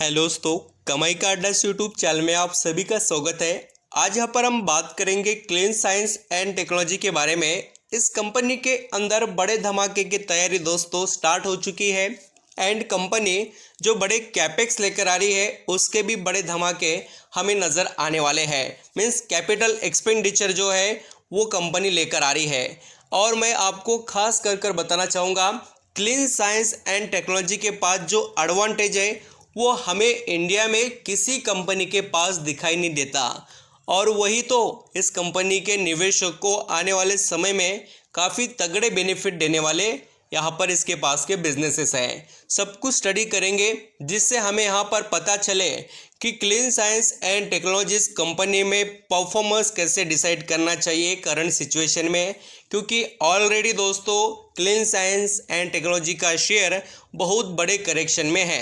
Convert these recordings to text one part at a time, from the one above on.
Hello दोस्तों, कमाई का अड्डा यूट्यूब चैनल में आप सभी का स्वागत है। आज यहाँ पर हम बात करेंगे क्लीन साइंस एंड टेक्नोलॉजी के बारे में। इस कंपनी के अंदर बड़े धमाके की तैयारी दोस्तों स्टार्ट हो चुकी है एंड कंपनी जो बड़े कैपेक्स लेकर आ रही है उसके भी बड़े धमाके हमें नज़र आने वाले हैं। मीन्स कैपिटल एक्सपेंडिचर जो है वो कंपनी लेकर आ रही है। और मैं आपको खास कर बताना चाहूँगा, क्लीन साइंस एंड टेक्नोलॉजी के पास जो एडवांटेज है वो हमें इंडिया में किसी कंपनी के पास दिखाई नहीं देता। और वही तो इस कंपनी के निवेशक को आने वाले समय में काफ़ी तगड़े बेनिफिट देने वाले यहाँ पर इसके पास के बिजनेसेस हैं। सब कुछ स्टडी करेंगे जिससे हमें यहाँ पर पता चले कि clean science and technologies company में परफॉर्मेंस कैसे डिसाइड करना चाहिए करंट सिचुएशन में, क्योंकि ऑलरेडी दोस्तों क्लीन साइंस एंड टेक्नोलॉजी का शेयर बहुत बड़े करेक्शन में है।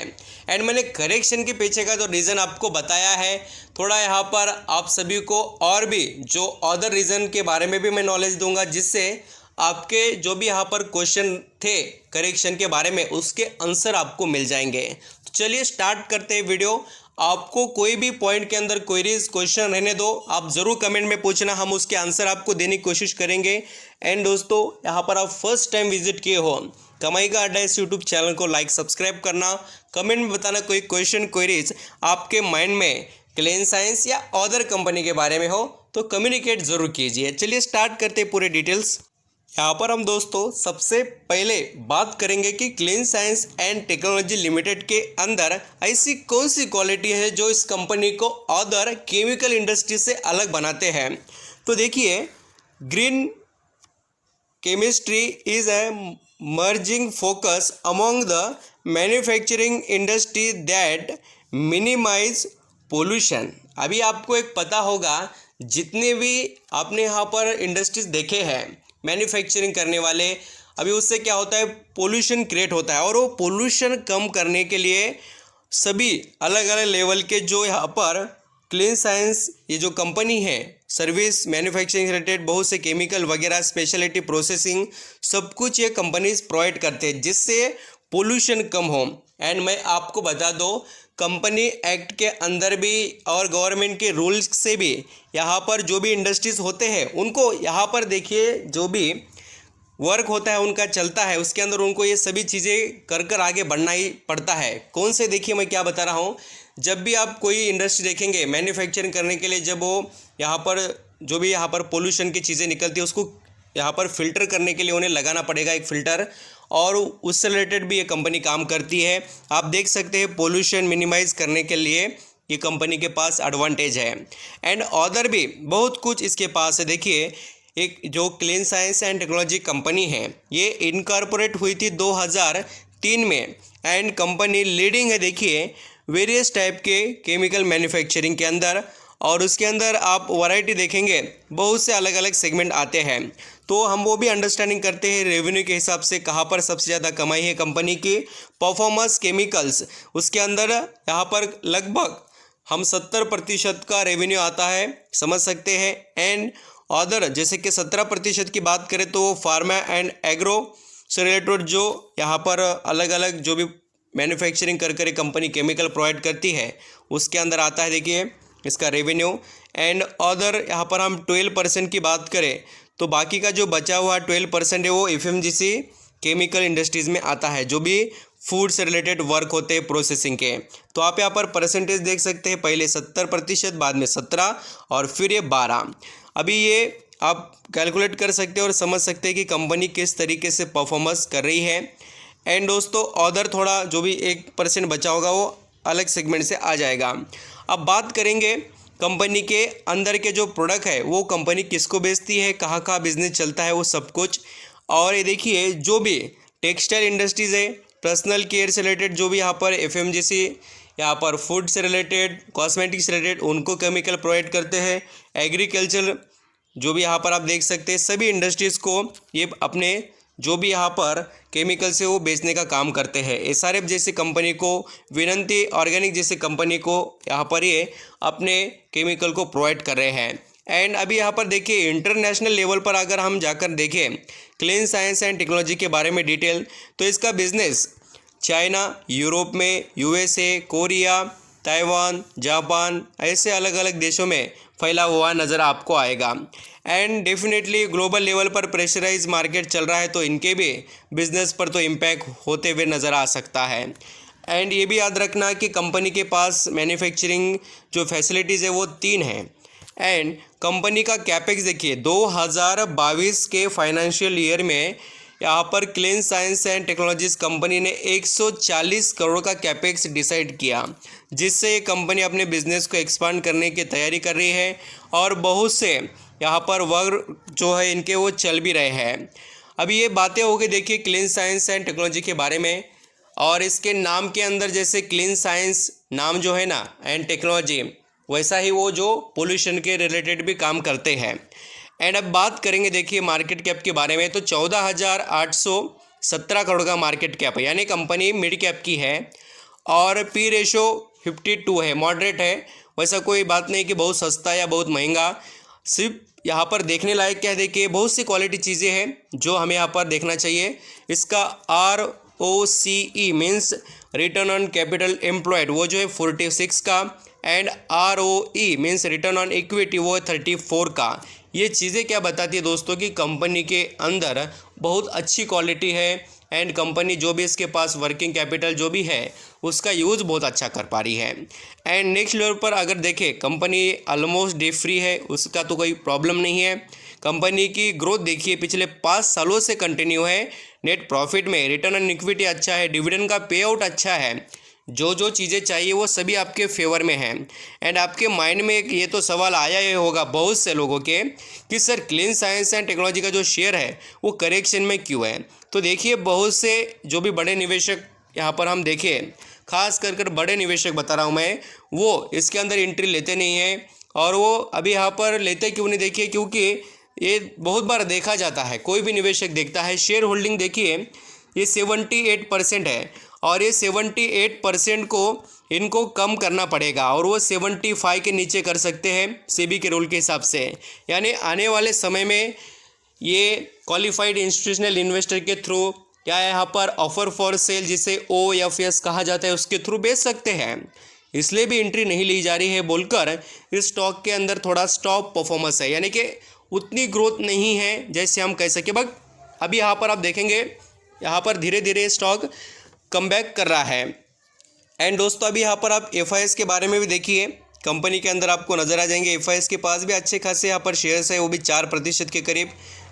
एंड मैंने करेक्शन के पीछे का जो रीज़न आपको बताया है, थोड़ा यहाँ पर आप सभी को और भी जो अदर रीज़न के बारे में भी मैं नॉलेज दूंगा, जिससे आपके जो भी यहाँ पर क्वेश्चन थे करेक्शन के बारे में उसके आंसर आपको मिल जाएंगे। तो चलिए स्टार्ट करते हैं वीडियो। आपको कोई भी पॉइंट के अंदर क्वेरीज क्वेश्चन रहने दो, आप ज़रूर कमेंट में पूछना, हम उसके आंसर आपको देने की कोशिश करेंगे। एंड दोस्तों यहाँ पर आप फर्स्ट टाइम विजिट किए हो कमाई का अड्डा इस यूट्यूब चैनल को लाइक सब्सक्राइब करना, कमेंट में बताना कोई क्वेश्चन क्वेरीज आपके माइंड में क्लीन साइंस या अदर कंपनी के बारे में हो तो कम्युनिकेट ज़रूर कीजिए। चलिए स्टार्ट करते हैं पूरे डिटेल्स। यहाँ पर हम दोस्तों सबसे पहले बात करेंगे कि clean science and technology limited के अंदर ऐसी कौन सी क्वालिटी है जो इस कंपनी को अदर केमिकल इंडस्ट्री से अलग बनाते हैं। तो देखिए, green chemistry is a merging focus among the manufacturing industry that minimise pollution. अभी आपको एक पता होगा, जितने भी आपने यहाँ पर इंडस्ट्रीज देखे हैं मैन्युफैक्चरिंग करने वाले, अभी उससे क्या होता है, पोल्यूशन क्रिएट होता है। और वो पोल्यूशन कम करने के लिए सभी अलग अलग लेवल के जो यहाँ पर क्लीन साइंस ये जो कंपनी है, सर्विस मैन्युफैक्चरिंग रिलेटेड बहुत से केमिकल वगैरह स्पेशलिटी प्रोसेसिंग सब कुछ ये कंपनीज प्रोवाइड करते हैं जिससे पोल्यूशन कम हो। एंड मैं आपको बता दो, कंपनी एक्ट के अंदर भी और गवर्नमेंट के रूल्स से भी यहाँ पर जो भी इंडस्ट्रीज़ होते हैं उनको यहाँ पर देखिए जो भी वर्क होता है उनका चलता है, उसके अंदर उनको ये सभी चीज़ें कर आगे बढ़ना ही पड़ता है। कौन से, देखिए मैं क्या बता रहा हूँ, जब भी आप कोई इंडस्ट्री देखेंगे मैन्युफैक्चरिंग करने के लिए, जब वो यहाँ पर जो भी यहाँ पर पोल्यूशन की चीज़ें निकलती है उसको यहाँ पर फिल्टर करने के लिए उन्हें लगाना पड़ेगा एक फ़िल्टर, और उससे रिलेटेड भी ये कंपनी काम करती है। आप देख सकते हैं पोल्यूशन मिनिमाइज़ करने के लिए ये कंपनी के पास एडवांटेज है। एंड अदर भी बहुत कुछ इसके पास है। देखिए, एक जो clean science and technology company है ये इनकॉर्पोरेट हुई थी 2003 में एंड कंपनी लीडिंग है। देखिए, वेरियस टाइप के केमिकल मैन्युफैक्चरिंग के अंदर, और उसके अंदर आप वैरायटी देखेंगे, बहुत से अलग अलग सेगमेंट आते हैं। तो हम वो भी अंडरस्टैंडिंग करते हैं रेवेन्यू के हिसाब से कहाँ पर सबसे ज़्यादा कमाई है कंपनी की। परफॉर्मेंस केमिकल्स उसके अंदर यहाँ पर लगभग हम 70% का रेवेन्यू आता है, समझ सकते हैं। एंड अदर जैसे कि 17% की बात करें तो फार्मा एंड एग्रो से रिलेटेड जो यहाँ पर अलग अलग जो भी मैन्युफैक्चरिंग कर कंपनी केमिकल प्रोवाइड करती है उसके अंदर आता है, देखिए इसका रेवेन्यू। एंड अदर यहाँ पर हम 12% की बात करें तो बाकी का जो बचा हुआ 12% है वो एफएमजीसी केमिकल इंडस्ट्रीज़ में आता है, जो भी फूड से रिलेटेड वर्क होते हैं प्रोसेसिंग के। तो आप यहाँ पर परसेंटेज देख सकते हैं, पहले 70%, बाद में 17 और फिर ये 12। अभी ये आप कैलकुलेट कर सकते हैं और समझ सकते हैं कि कंपनी किस तरीके से परफॉर्मेंस कर रही है। एंड दोस्तों अदर थोड़ा जो भी 1% बचा होगा वो अलग सेगमेंट से आ जाएगा। अब बात करेंगे कंपनी के अंदर के जो प्रोडक्ट है वो कंपनी किसको बेचती है, कहाँ कहाँ बिजनेस चलता है, वो सब कुछ। और ये देखिए, जो भी टेक्सटाइल इंडस्ट्रीज़ है, पर्सनल केयर से रिलेटेड जो भी यहाँ पर एफएमजीसी, यहाँ पर फूड से रिलेटेड, कॉस्मेटिक्स से रिलेटेड उनको केमिकल प्रोवाइड करते हैं। एग्रीकल्चर जो भी यहाँ पर आप देख सकते हैं, सभी इंडस्ट्रीज़ को ये अपने जो भी यहाँ पर केमिकल से वो बेचने का काम करते हैं। एसआरएफ जैसी कंपनी को, विनंती ऑर्गेनिक जैसी कंपनी को यहाँ पर ये अपने केमिकल को प्रोवाइड कर रहे हैं। एंड अभी यहाँ पर देखिए, इंटरनेशनल लेवल पर अगर हम जाकर देखें क्लीन साइंस एंड टेक्नोलॉजी के बारे में डिटेल, तो इसका बिजनेस चाइना, यूरोप में, यूएसए, कोरिया, ताइवान, जापान, ऐसे अलग अलग देशों में फैला हुआ नज़र आपको आएगा। एंड डेफिनेटली ग्लोबल लेवल पर प्रेशराइज मार्केट चल रहा है, तो इनके भी बिजनेस पर तो इम्पैक्ट होते हुए नज़र आ सकता है। एंड ये भी याद रखना कि कंपनी के पास मैन्युफैक्चरिंग जो फैसिलिटीज़ है वो 3 हैं। एंड कंपनी का कैपेक्स देखिए 2022 के फाइनेंशियल ईयर में यहाँ पर clean science and technologies company ने 140 करोड़ का कैपेक्स डिसाइड किया, जिससे ये कंपनी अपने बिजनेस को एक्सपांड करने की तैयारी कर रही है और बहुत से यहाँ पर वर्क जो है इनके वो चल भी रहे हैं। अभी ये बातें हो गई देखिए क्लीन साइंस एंड टेक्नोलॉजी के बारे में, और इसके नाम के अंदर जैसे क्लीन साइंस नाम जो है ना एंड टेक्नोलॉजी, वैसा ही वो जो पोल्यूशन के रिलेटेड भी काम करते हैं। एंड अब बात करेंगे देखिए मार्केट कैप के बारे में, तो 14,817 करोड़ का मार्केट कैप है, यानी कंपनी मिड कैप की है और पी रेशो 52 है, मॉडरेट है। वैसा कोई बात नहीं कि बहुत सस्ता या बहुत महंगा, सिर्फ यहाँ पर देखने लायक क्या है देखिए बहुत सी क्वालिटी चीज़ें हैं जो हमें यहाँ पर देखना चाहिए। इसका ROCE means return on capital employed वो जो है 46 का, and ROE means return on equity वो है 34 का। ये चीज़ें क्या बताती है दोस्तों कि कंपनी के अंदर बहुत अच्छी क्वालिटी है एंड कंपनी जो भी इसके पास वर्किंग कैपिटल जो भी है उसका यूज़ बहुत अच्छा कर पा रही है। एंड नेक्स्ट लेवल पर अगर देखें कंपनी ऑलमोस्ट डेट फ्री है, उसका तो कोई प्रॉब्लम नहीं है। कंपनी की ग्रोथ देखिए पिछले 5 सालों से कंटिन्यू है, नेट प्रॉफिट में रिटर्न ऑन इक्विटी अच्छा है, डिविडेंड का पे आउट अच्छा है, जो जो चीज़ें चाहिए वो सभी आपके फेवर में हैं। एंड आपके माइंड में एक ये तो सवाल आया ही होगा बहुत से लोगों के कि sir clean science and technology का जो शेयर है वो करेक्शन में क्यों है। तो देखिए बहुत से जो भी बड़े निवेशक यहाँ पर हम देखें, खास कर बड़े निवेशक बता रहा हूँ मैं, वो इसके अंदर एंट्री लेते नहीं हैं। और वो अभी यहाँ पर लेते क्यों नहीं देखिए, क्योंकि ये बहुत बार देखा जाता है, कोई भी निवेशक देखता है शेयर होल्डिंग देखिए ये 78% है और ये 78% को इनको कम करना पड़ेगा और वो 75 के नीचे कर सकते हैं सेबी के रूल के हिसाब से। यानी आने वाले समय में ये क्वालिफाइड इंस्टीट्यूशनल इन्वेस्टर के थ्रू या यहाँ पर ऑफर फॉर सेल जिसे OFS कहा जाता है उसके थ्रू बेच सकते हैं, इसलिए भी एंट्री नहीं ली जा रही है बोलकर इस स्टॉक के अंदर थोड़ा स्टॉप परफॉर्मेंस है, यानी कि उतनी ग्रोथ नहीं है जैसे हम कह सके। बट अभी यहाँ पर आप देखेंगे यहाँ पर धीरे धीरे स्टॉक कमबैक कर रहा है। एंड दोस्तों अभी यहाँ पर आप FIS के बारे में भी देखिए, कंपनी के अंदर आपको नज़र आ जाएंगे FIS के पास भी अच्छे खासे यहाँ पर शेयर्स है, वो भी 4% के करीब।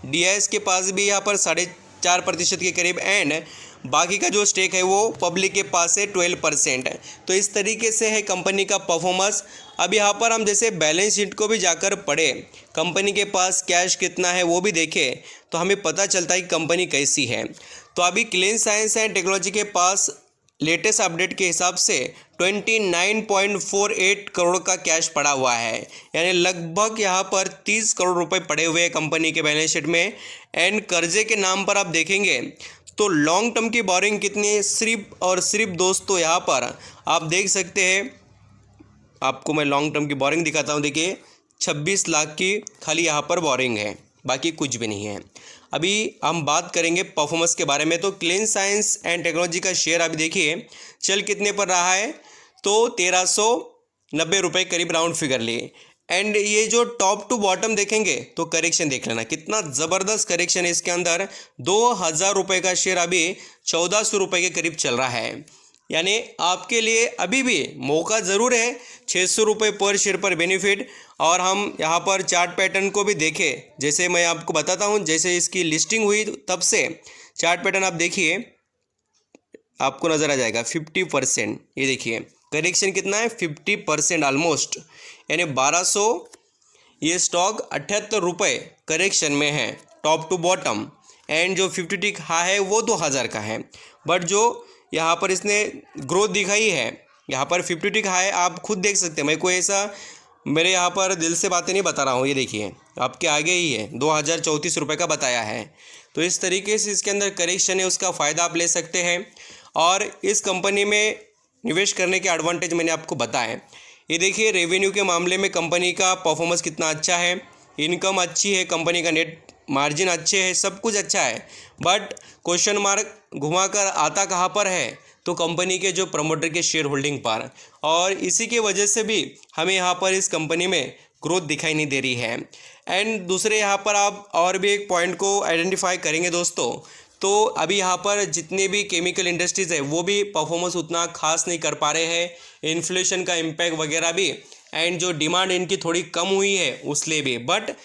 DIS के पास भी यहाँ पर 4.5% के करीब, एंड बाकी का जो स्टेक है वो पब्लिक के पास है 12%। तो इस तरीके से है कंपनी का परफॉर्मेंस। अब यहाँ पर हम जैसे बैलेंस शीट को भी जाकर पढ़े, कंपनी के पास कैश कितना है वो भी देखें, तो हमें पता चलता है कि कंपनी कैसी है। तो अभी क्लीन साइंस एंड टेक्नोलॉजी के पास लेटेस्ट अपडेट के हिसाब से 29.48 करोड़ का कैश पड़ा हुआ है, यानी लगभग यहाँ पर 30 करोड़ रुपए पड़े हुए हैं कंपनी के बैलेंस शीट में। एंड कर्जे के नाम पर आप देखेंगे तो लॉन्ग टर्म की बोरिंग कितनी है, सिर्फ और सिर्फ दोस्तों यहाँ पर आप देख सकते हैं, आपको मैं लॉन्ग टर्म की बोरिंग दिखाता हूँ। देखिए 26 लाख की खाली यहाँ पर बोरिंग है, बाकी कुछ भी नहीं है। अभी हम बात करेंगे परफॉर्मेंस के बारे में, तो क्लीन साइंस एंड टेक्नोलॉजी का शेयर अभी देखिए चल कितने पर रहा है, तो 1390 रुपये करीब राउंड फिगर लिए। एंड ये जो टॉप टू बॉटम देखेंगे तो करेक्शन देख लेना, कितना ज़बरदस्त करेक्शन है इसके अंदर। 2000 रुपये का शेयर अभी 1400 रुपये के करीब चल रहा है, यानी आपके लिए अभी भी मौका ज़रूर है 600 रुपये पर शेयर पर बेनिफिट। और हम यहाँ पर चार्ट पैटर्न को भी देखें, जैसे मैं आपको बताता हूँ, जैसे इसकी लिस्टिंग हुई तब से चार्ट पैटर्न आप देखिए, आपको नज़र आ जाएगा 50%। ये देखिए करेक्शन कितना है 50% ऑलमोस्ट, यानी 1200। ये स्टॉक 78 रुपये करेक्शन में है टॉप टू बॉटम। एंड जो 50 टिक हाई है वो 2000 का है, बट जो यहाँ पर इसने ग्रोथ दिखाई है, यहाँ पर 50 टिक हाई आप खुद देख सकते हैं, मैं कोई ऐसा मेरे यहाँ पर दिल से बातें नहीं बता रहा हूँ। ये देखिए आपके आगे ही है, 2034 रुपये का बताया है। तो इस तरीके से इसके अंदर करेक्शन है, उसका फ़ायदा आप ले सकते हैं। और इस कंपनी में निवेश करने के एडवांटेज मैंने आपको बताए। ये देखिए रेवेन्यू के मामले में कंपनी का परफॉर्मेंस कितना अच्छा है, इनकम अच्छी है, कंपनी का नेट मार्जिन अच्छे है, सब कुछ अच्छा है। बट क्वेश्चन मार्क घुमाकर आता कहाँ पर है, तो कंपनी के जो प्रमोटर के शेयर होल्डिंग पर, और इसी के वजह से भी हमें यहाँ पर इस कंपनी में ग्रोथ दिखाई नहीं दे रही है। एंड दूसरे यहाँ पर आप और भी एक पॉइंट को आइडेंटिफाई करेंगे दोस्तों, तो अभी यहाँ पर जितने भी केमिकल इंडस्ट्रीज़ है वो भी परफॉर्मेंस उतना खास नहीं कर पा रहे हैं, इन्फ्लेशन का इम्पैक्ट वगैरह भी, एंड जो डिमांड इनकी थोड़ी कम हुई है उसलिए भी। बट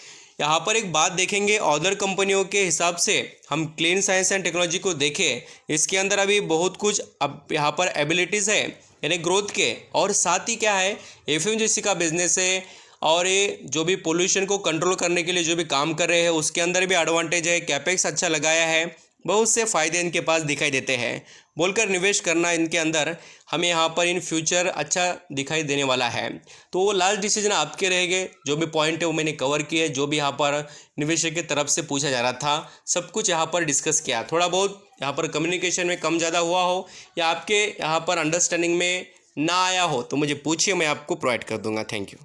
यहाँ पर एक बात देखेंगे, अदर कंपनियों के हिसाब से हम क्लीन साइंस एंड टेक्नोलॉजी को देखें, इसके अंदर अभी बहुत कुछ अब यहाँ पर एबिलिटीज़ है यानी ग्रोथ के, और साथ ही क्या है एफएमजीसी का बिजनेस है, और ये जो भी पोल्यूशन को कंट्रोल करने के लिए जो भी काम कर रहे हैं उसके अंदर भी एडवांटेज है, कैपेक्स अच्छा लगाया है, बहुत से फ़ायदे इनके पास दिखाई देते हैं। बोलकर निवेश करना इनके अंदर हमें यहाँ पर इन फ्यूचर अच्छा दिखाई देने वाला है। तो वो लास्ट डिसीजन आपके रहेंगे, जो भी पॉइंट है वो मैंने कवर किया है, जो भी यहाँ पर निवेशक की तरफ से पूछा जा रहा था सब कुछ यहाँ पर डिस्कस किया। थोड़ा बहुत यहाँ पर कम्युनिकेशन में कम ज़्यादा हुआ हो या आपके यहाँ पर अंडरस्टैंडिंग में ना आया हो तो मुझे पूछिए, मैं आपको प्रोवाइड कर दूँगा। Thank you.